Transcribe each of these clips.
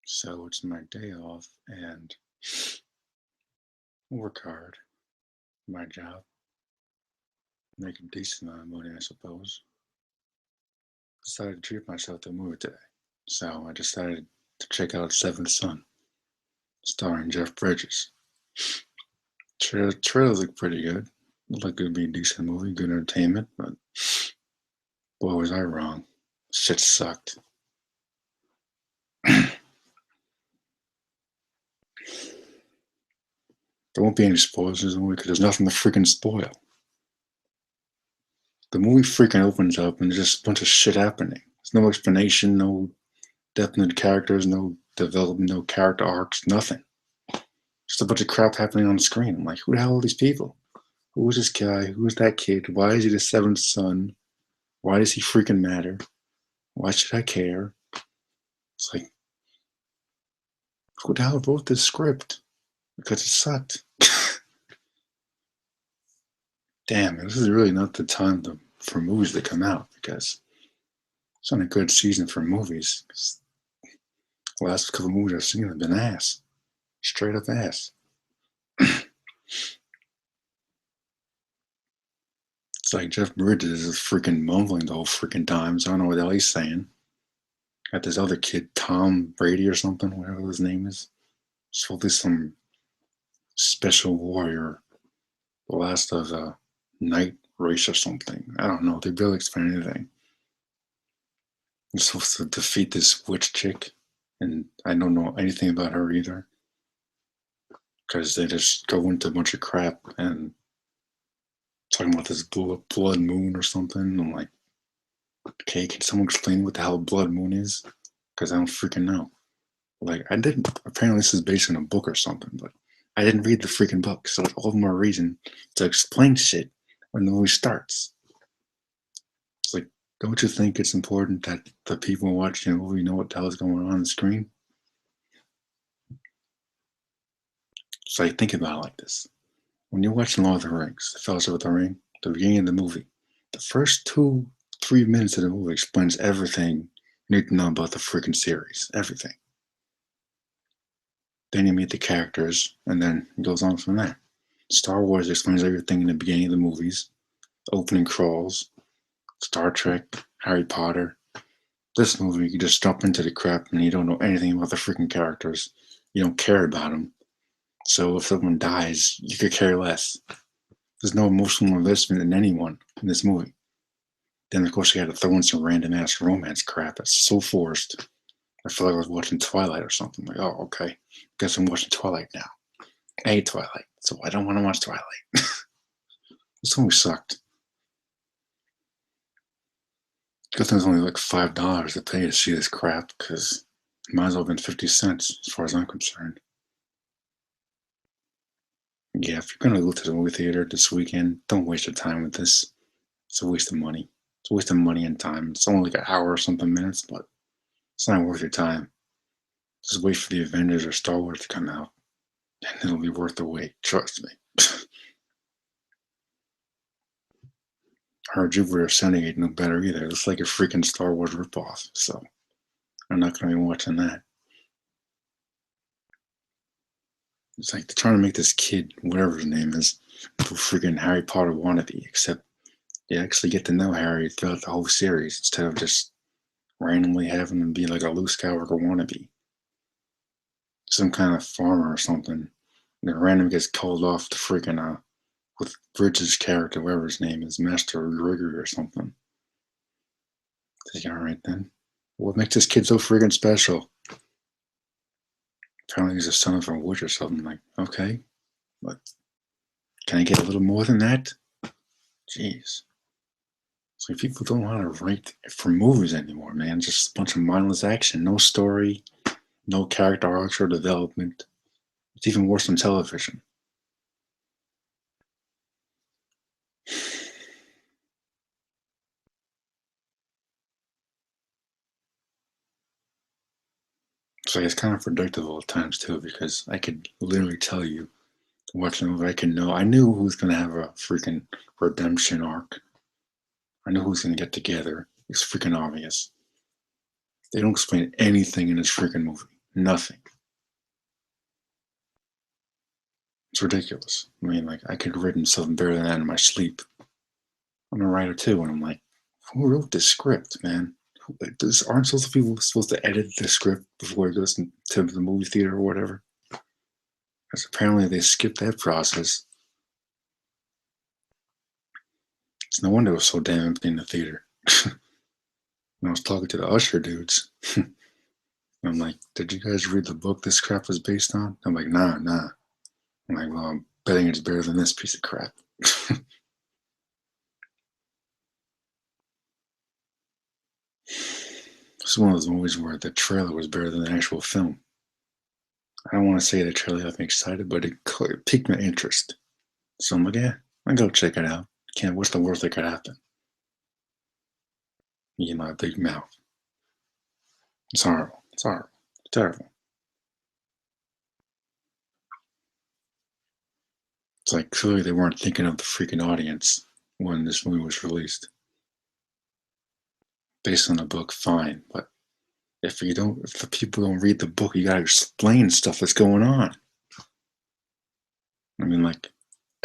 So it's my day off and I work hard, my job, make a decent amount of money, I suppose. Decided to treat myself to a movie today. So I decided to check out Seventh Son, starring Jeff Bridges. Trailers look pretty good. Looked like it would be a decent movie, good entertainment, but boy, was I wrong. Shit sucked. There won't be any spoilers in the movie because there's nothing to freaking spoil. The movie freaking opens up and there's just a bunch of shit happening. There's no explanation, no definite characters, no development, no character arcs, nothing. Just a bunch of crap happening on the screen. I'm like, who the hell are these people? Who is this guy? Who is that kid? Why is he the seventh son? Why does he freaking matter? Why should I care? It's like, who the hell wrote this script? Because it sucked. Damn, this is really not the time for movies to come out because it's not a good season for movies. The last couple of movies I've seen have been ass. Straight up ass. It's like Jeff Bridges is freaking mumbling the whole freaking time, so I don't know what the hell he's saying. Got this other kid, Tom Brady or something, whatever his name is. Supposed to be some special warrior, the last of a night race or something. I don't know. They barely explain anything. You're supposed to defeat this witch chick, and I don't know anything about her either. Because they just go into a bunch of crap and talking about this blood moon or something. I'm like, okay, can someone explain what the hell blood moon is? Because I don't freaking know. Like, I didn't. Apparently, this is based on a book or something, but I didn't read the freaking book, so it's all the more reason to explain shit when the movie starts. It's like, don't you think it's important that the people watching the movie know what the hell is going on the screen? So I think about it like this. When you're watching Lord of the Rings, The Fellowship of the Ring, the beginning of the movie, the first 2-3 minutes of the movie explains everything you need to know about the freaking series. Everything. Then you meet the characters, and then it goes on from there. Star Wars explains everything in the beginning of the movies, opening crawls, Star Trek, Harry Potter. This movie, you just jump into the crap and you don't know anything about the freaking characters. You don't care about them. So if someone dies, you could care less. There's no emotional investment in anyone in this movie. Then, of course, you had to throw in some random ass romance crap that's so forced. I feel like I was watching Twilight or something. Like, oh, okay. Guess I'm watching Twilight now. I hate Twilight, so I don't want to watch Twilight. This movie sucked. Good thing it's only like $5 to pay to see this crap, because it might as well have been 50 cents as far as I'm concerned. Yeah, if you're going to go to the movie theater this weekend, don't waste your time with this. It's a waste of money. It's a waste of money and time. It's only like an hour or something minutes, but it's not worth your time. Just wait for the Avengers or Star Wars to come out, and it'll be worth the wait. Trust me. Our Jupiter Ascending ain't no better either. It's like a freaking Star Wars ripoff, so I'm not going to be watching that. It's like they're trying to make this kid, whatever his name is, a freaking Harry Potter wannabe, except you actually get to know Harry throughout the whole series instead of just randomly having him be like a Luke Skywalker wannabe. Some kind of farmer or something. And then random gets called off to freaking, with Bridges' character, whatever his name is, Master Gregory or something. It's like, alright then. What makes this kid so freaking special? Apparently he's a son of a witch or something. Like, okay, but can I get a little more than that? Jeez. It's like people don't know how to write for movies anymore, man. Just a bunch of mindless action, no story, no character arcs or development. It's even worse than television. So it's kind of predictable at times too, because I could literally tell you, watching a movie, I knew who's gonna have a freaking redemption arc. I knew who's gonna get together. It's freaking obvious. They don't explain anything in this freaking movie. Nothing. It's ridiculous. I mean, like, I could have written something better than that in my sleep. I'm a writer too, and I'm like, who wrote this script, man? Like, aren't people supposed to edit the script before it goes to the movie theater or whatever? Because apparently they skipped that process. It's no wonder it was so damn empty in the theater. When I was talking to the usher dudes, I'm like, did you guys read the book this crap was based on? I'm like, nah, nah. I'm like, well, I'm betting it's better than this piece of crap. It's one of those movies where the trailer was better than the actual film. I don't want to say the trailer got me excited, but it piqued my interest. So I'm like, yeah, I'll go check it out. Can't, what's the worst that could happen? Me and my big mouth. It's horrible. It's horrible. It's terrible. It's like clearly they weren't thinking of the freaking audience when this movie was released. Based on the book, fine, but if the people don't read the book, you gotta explain stuff that's going on. I mean, like,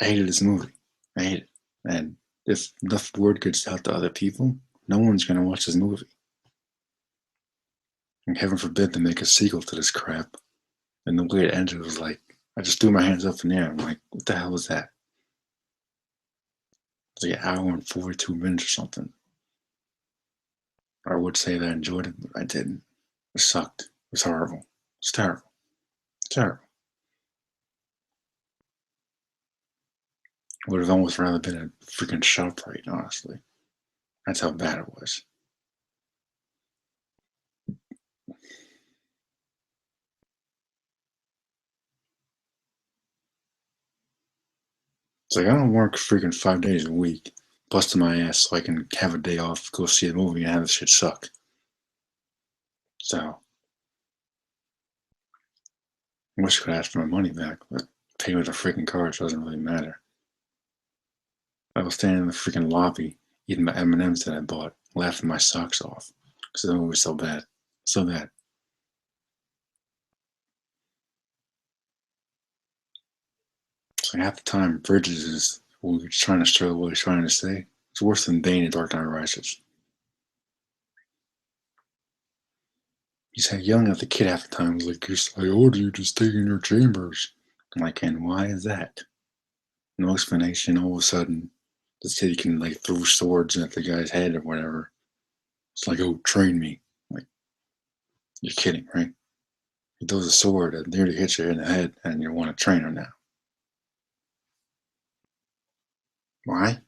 I hated this movie. I hate it, and if enough word gets out to other people, no one's gonna watch this movie. And heaven forbid they make a sequel to this crap. And the way it ended was like, I just threw my hands up in the air. I'm like, what the hell was that? It's like an hour and 42 minutes or something. I would say that I enjoyed it, but I didn't. It sucked. It was horrible. It's terrible. Terrible. Would have almost rather been a freaking ShopRite, honestly. That's how bad it was. It's like I don't work freaking 5 days a week, busting my ass so I can have a day off, go see a movie, and have this shit suck. So I wish I could ask for my money back, but pay with a freaking card doesn't really matter. I was standing in the freaking lobby eating my M&Ms that I bought, laughing my socks off because the movie was so bad, so bad. So half the time, Bridges is what he's trying to show what he's trying to say. It's worse than Bane in Dark Knight Rises. He's yelling at the kid half the time. He's like, I order you to stay in your chambers. I'm like, and why is that? No explanation. All of a sudden, the kid can like throw swords at the guy's head or whatever. It's like, oh, train me. I'm like, you're kidding, right? He throws a sword that nearly hits you in the head, and you want to train him now. Why?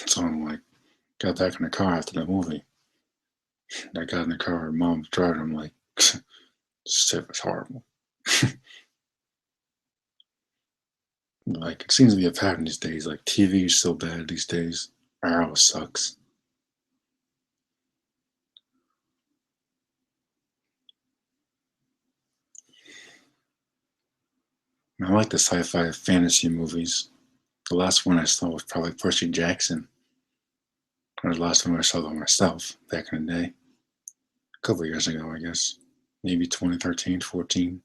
So I'm like, got back in the car after the movie. I got in the car, and mom's driving. I'm like, this shit was horrible. Like, it seems to be a pattern these days. Like, TV is so bad these days. Arrow sucks. I like the sci-fi fantasy movies. The last one I saw was probably Percy Jackson. Or the last time I saw them myself back in the day. A couple of years ago, I guess. Maybe 2013, 14.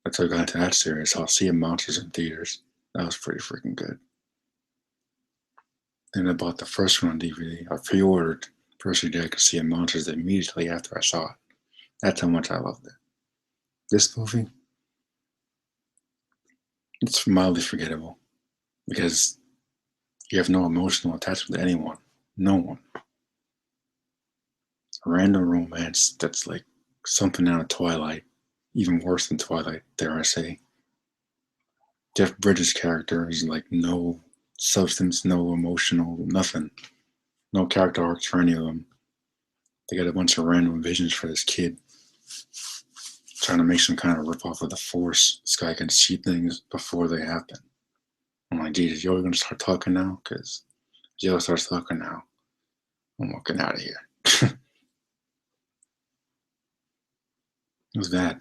That's how I got into that series. I'll see Monsters in theaters. That was pretty freaking good. Then I bought the first one on DVD. I pre-ordered Percy Jackson Sea of Monsters immediately after I saw it. That's how much I loved it. This movie, it's mildly forgettable because you have no emotional attachment to anyone. No one. A random romance that's like something out of Twilight, even worse than Twilight, dare I say. Jeff Bridges' character is like no substance, no emotional, nothing. No character arcs for any of them. They got a bunch of random visions for this kid, trying to make some kind of rip off of the Force. This guy can see things before they happen. I'm like, Jesus, you're gonna start talking now? Because Joe starts talking now. I'm walking out of here. It was bad.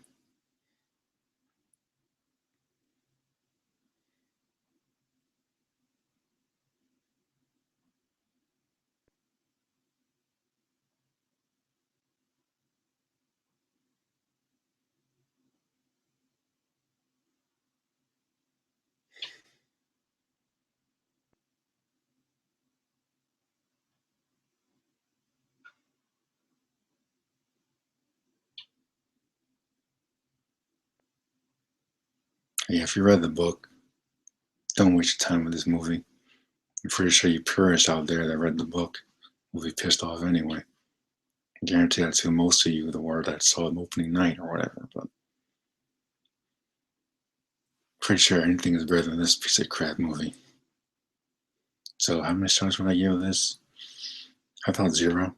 Yeah, if you read the book, don't waste your time with this movie. I'm pretty sure you purists out there that read the book will be pissed off anyway. I guarantee that's who most of you were that saw it opening night or whatever, but pretty sure anything is better than this piece of crap movie. So how many stars would I give this? I thought 0.